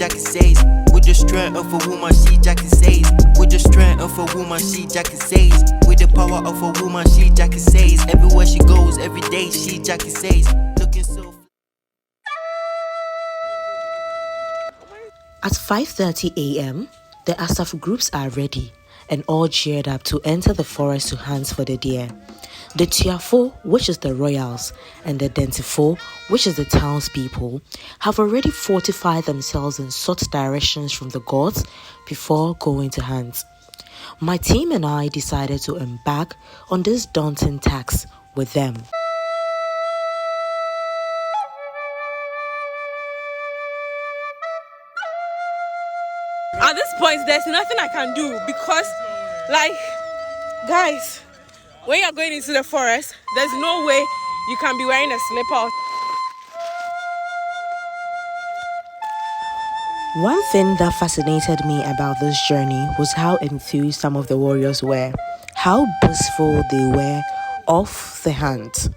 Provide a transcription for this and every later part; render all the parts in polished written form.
Shejackiesays. With the strength of a woman, Shejackiesays. With the strength of a woman, Shejackiesays. With the power of a woman, Shejackiesays. Everywhere she goes, every day, Shejackiesays. Looking so. At 5:30 a.m., the Asaf groups are ready and all geared up to enter the forest to hunt for the deer. The Tiafo, which is the royals, and the Dentifo, which is the townspeople, have already fortified themselves and sought directions from the gods before going to hunt. My team and I decided to embark on this daunting task with them. At this point, there's nothing I can do because, like, guys, when you're going into the forest, there's no way you can be wearing a slipper. One thing that fascinated me about this journey was how enthused some of the warriors were, how boastful they were of the hunt.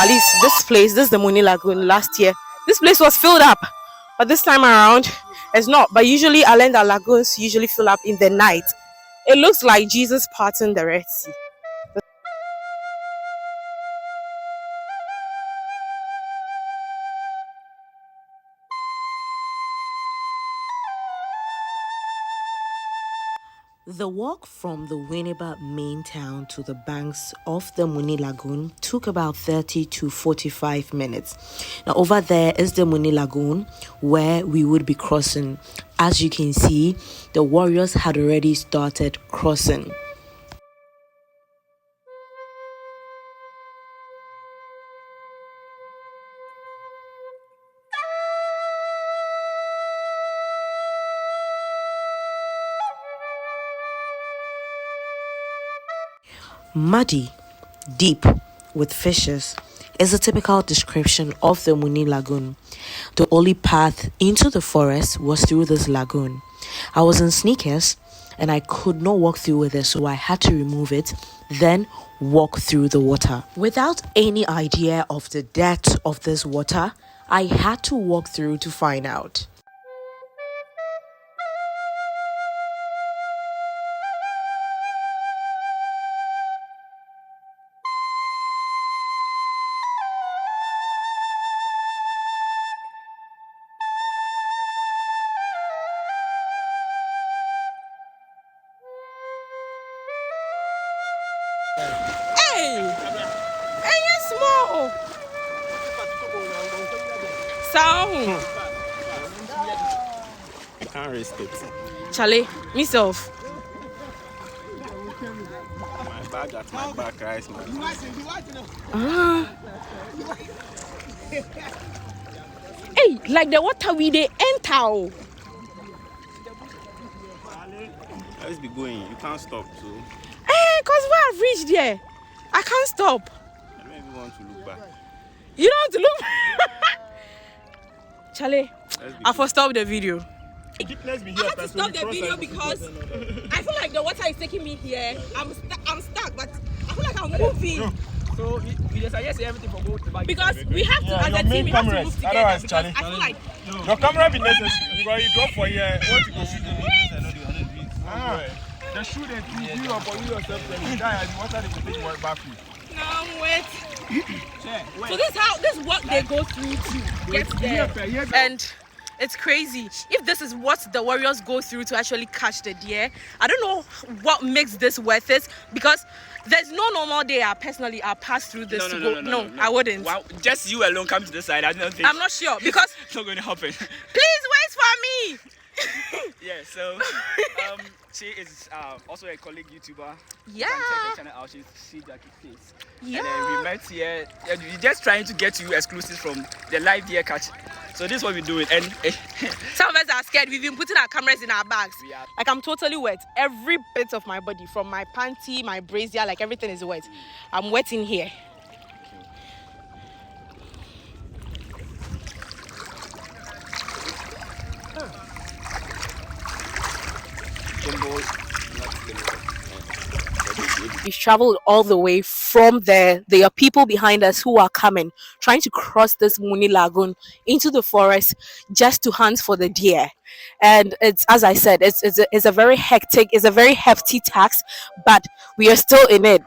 At least this is the Muni Lagoon. Last year, this place was filled up, but this time around, it's not. But usually, I learned that lagoons usually fill up in the night. It looks like Jesus parting the Red Sea. The walk from the Winneba main town to the banks of the Muni Lagoon took about 30 to 45 minutes. Now over there is the Muni Lagoon where we would be crossing. As you can see, the warriors had already started crossing. Muddy, deep, with fishes is a typical description of the Muni Lagoon. The only path into the forest was through this lagoon. I was in sneakers and I could not walk through with it, so I had to remove it, then walk through the water. Without any idea of the depth of this water, I had to walk through to find out. Small. Sound. I can't risk it. Charlie, myself. My bag at my back, right, man. Hey, like the water we they enter. Let's be going. You can't stop, so. Hey, cause when I've reached there, I can't stop. I don't even want to look back. You don't want to look. Charlie, I for stop the video. Let's be I here. have to stop the video because I feel like the water is taking me here. I'm stuck, but I feel like I'm moving. So we just suggest everything for both the bag. Because we have to, as a team, we have to move together. Otherwise, Because Charlie, I feel like your camera be necessary because you drop for here. What you go see? The shoe that you up for you yourself. You die and water they take you back. no, wait. So this is what they go through to get there, and it's crazy. If this is what the warriors go through to actually catch the deer, I don't know what makes this worth it, because there's no normal day I pass through this No, I wouldn't. Wow, just you alone come to the side. I don't think. I'm not sure because It's not going to happen. please wait for me. Yeah, so she is also a colleague YouTuber. Yeah. You can check her channel out. She's Shejackiesays. Yeah. And then we met here. And we're just trying to get you exclusives from the live deer catch. So this is what we're doing. And Some of us are scared. We've been putting our cameras in our bags. We are. Like, I'm totally wet. Every bit of my body, from my panty, my brazier, like everything is wet. I'm wet in here. Jumbo, not limited. We've traveled all the way from there. There are people behind us who are coming, trying to cross this Muni lagoon into the forest just to hunt for the deer. And it's, as I said, it's a very hectic, it's a very hefty task, but we are still in it.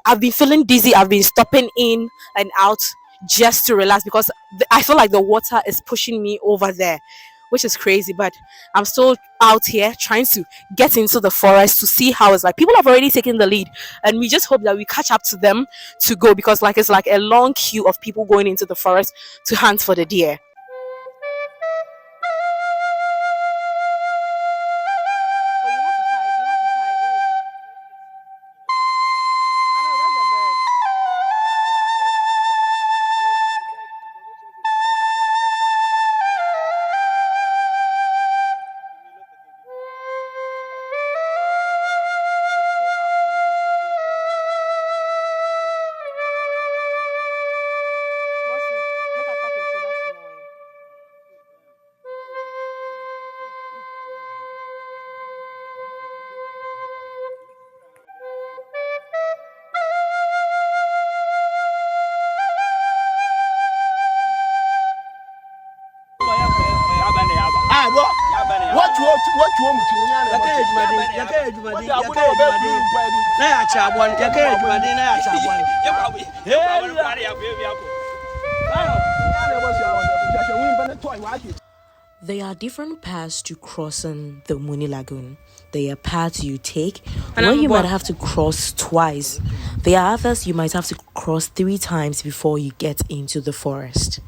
I've been feeling dizzy. I've been stopping in and out just to relax because I feel like the water is pushing me over there, which is crazy. But I'm still out here trying to get into the forest to see how it's like. People have already taken the lead, and we just hope that we catch up to them to go because like it's like a long queue of people going into the forest to hunt for the deer. There are different paths to crossing the Muni Lagoon. There are paths you take where you might have to cross twice. There are others you might have to cross 3 times before you get into the forest.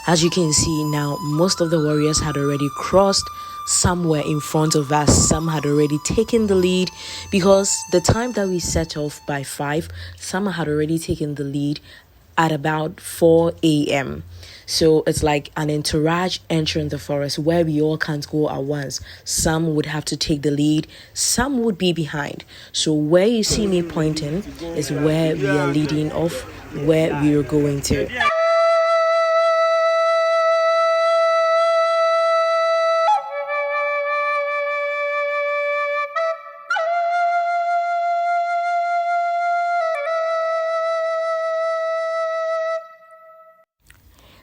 As you can see now, most of the warriors had already crossed. Some were in front of us, some had already taken the lead because the time that we set off by 5, some had already taken the lead at about 4 a.m. So it's like an entourage entering the forest where we all can't go at once. Some would have to take the lead, some would be behind. So where you see me pointing is where we are leading off, where we are going to.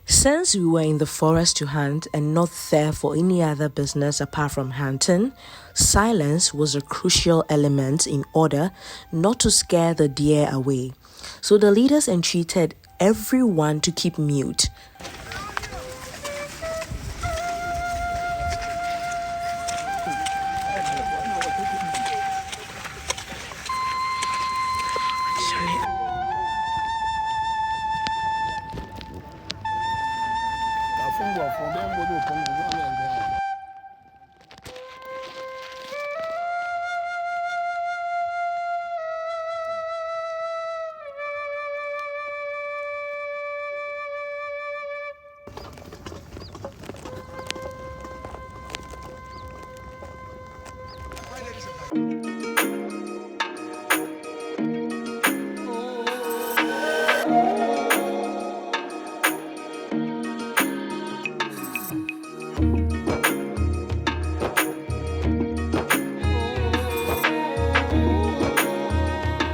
Since we were in the forest to hunt and not there for any other business apart from hunting, silence was a crucial element in order not to scare the deer away. So the leaders entreated everyone to keep mute.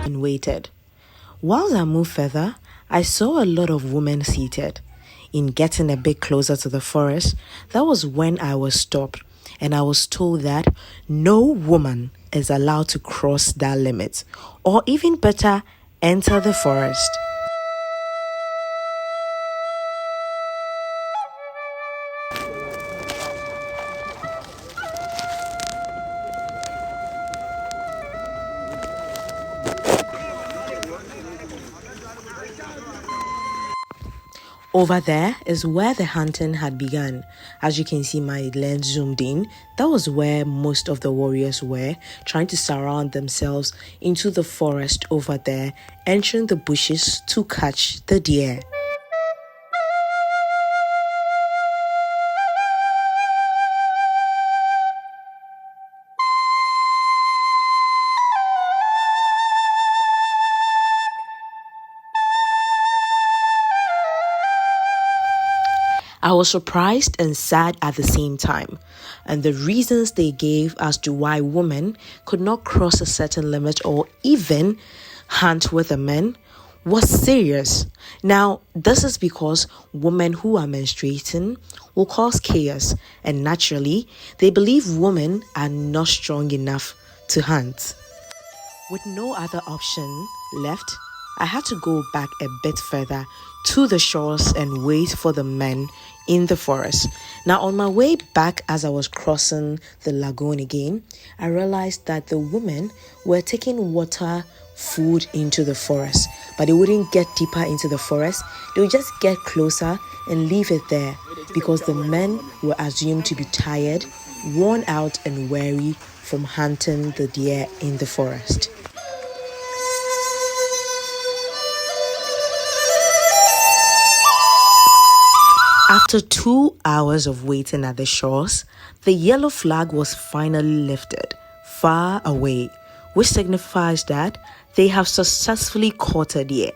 Waited. While I moved further, I saw a lot of women seated. In getting a bit closer to the forest, that was when I was stopped, and I was told that no woman is allowed to cross that limit, or even better, enter the forest. Over there is where the hunting had begun. As you can see, my lens zoomed in. That was where most of the warriors were, trying to surround themselves into the forest over there, entering the bushes to catch the deer. I was surprised and sad at the same time, and the reasons they gave as to why women could not cross a certain limit or even hunt with the men was serious. Now, this is because women who are menstruating will cause chaos, and naturally, they believe women are not strong enough to hunt. With no other option left, I had to go back a bit further to the shores and wait for the men in the forest. Now, on my way back as I was crossing the lagoon again, I realized that the women were taking water, food into the forest, but they wouldn't get deeper into the forest. They would just get closer and leave it there because the men were assumed to be tired, worn out, and weary from hunting the deer in the forest. After 2 hours of waiting at the shores, the yellow flag was finally lifted far away, which signifies that they have successfully caught a deer.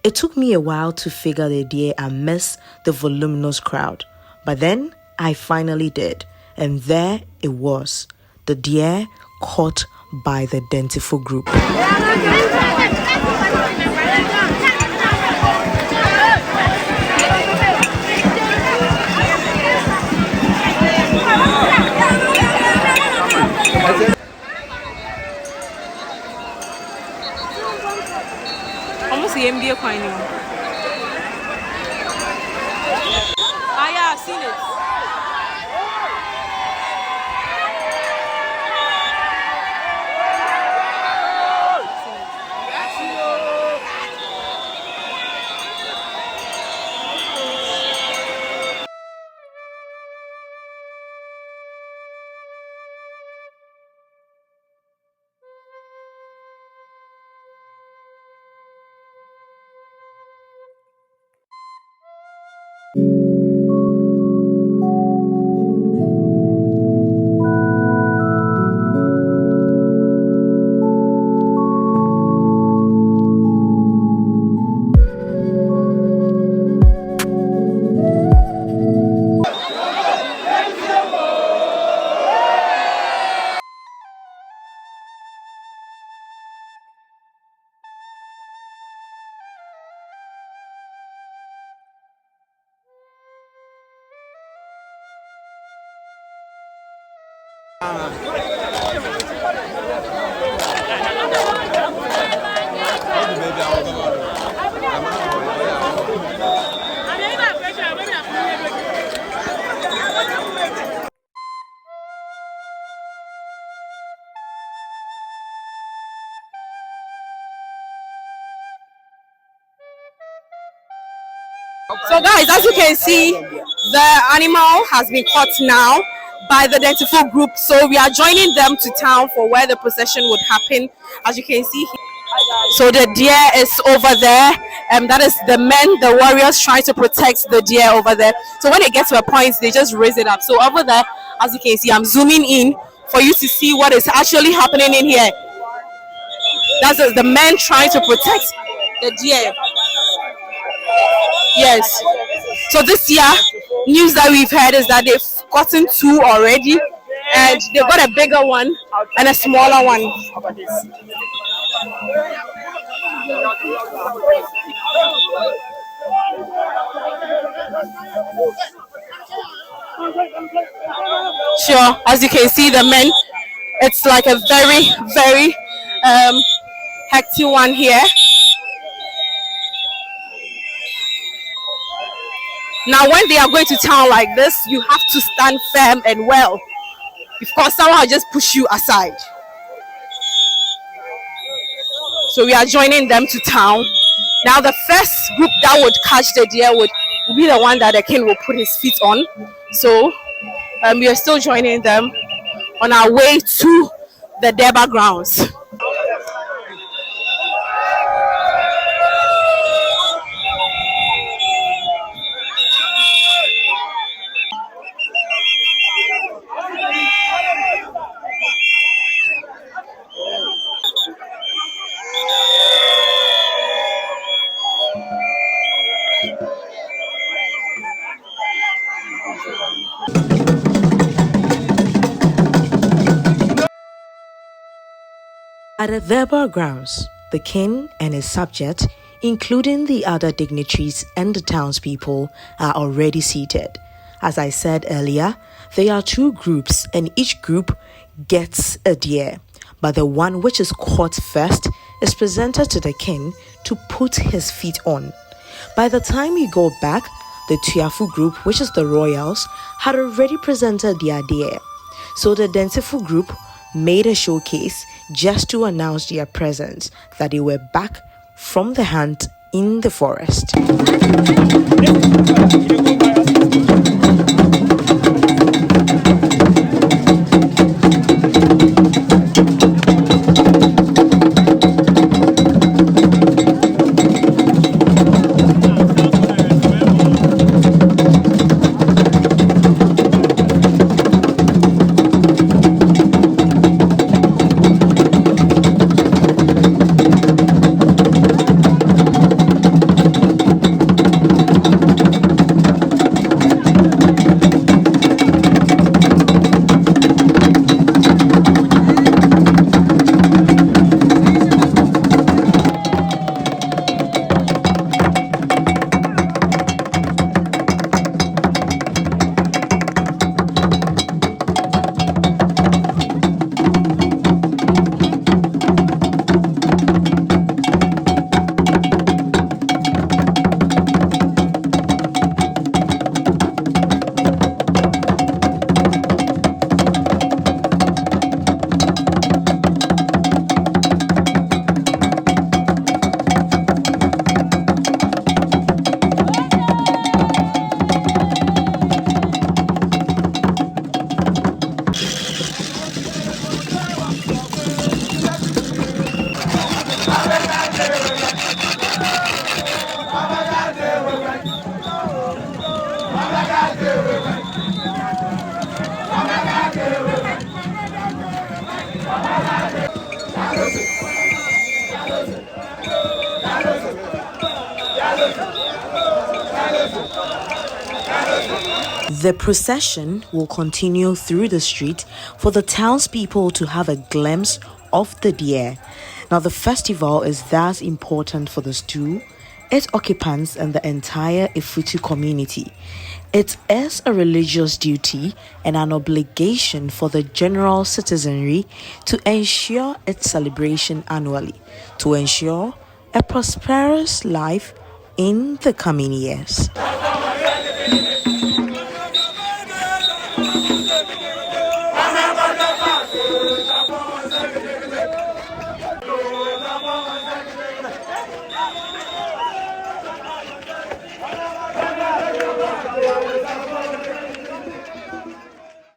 It took me a while to figure the deer amidst the voluminous crowd, but then I finally did, and there it was, the deer caught by the Dentiful group. Almost the MBA coin. Ah, yeah, I've seen it. So guys, as you can see, the animal has been caught now by the Dentiful group. So we are joining them to town for where the procession would happen. As you can see here. So the deer is over there. That is the men, the warriors trying to protect the deer over there. So when they get to a point, they just raise it up. So over there, as you can see, I'm zooming in for you to see what is actually happening in here. That's the men trying to protect the deer. Yes. So this year, news that we've heard is that they've gotten 2 already, and they've got a bigger one and a smaller one. Sure, as you can see, the men, it's like a very, very hectic one here. Now, when they are going to town like this, you have to stand firm and well, because someone will just push you aside. So we are joining them to town. Now, the first group that would catch the deer would be the one that the king will put his feet on. So we are still joining them on our way to the Deba grounds. At the verbal grounds, the king and his subjects, including the other dignitaries and the townspeople, are already seated. As I said earlier, there are two groups and each group gets a deer, but the one which is caught first is presented to the king to put his feet on. By the time we go back, the Tuafu group, which is the royals, had already presented their deer. So the Densifu group made a showcase just to announce their presence, that they were back from the hunt in the forest. The procession will continue through the street for the townspeople to have a glimpse of the deer. Now, the festival is thus important for the stew, its occupants, and the entire Ifutu community. It is a religious duty and an obligation for the general citizenry to ensure its celebration annually, to ensure a prosperous life in the coming years.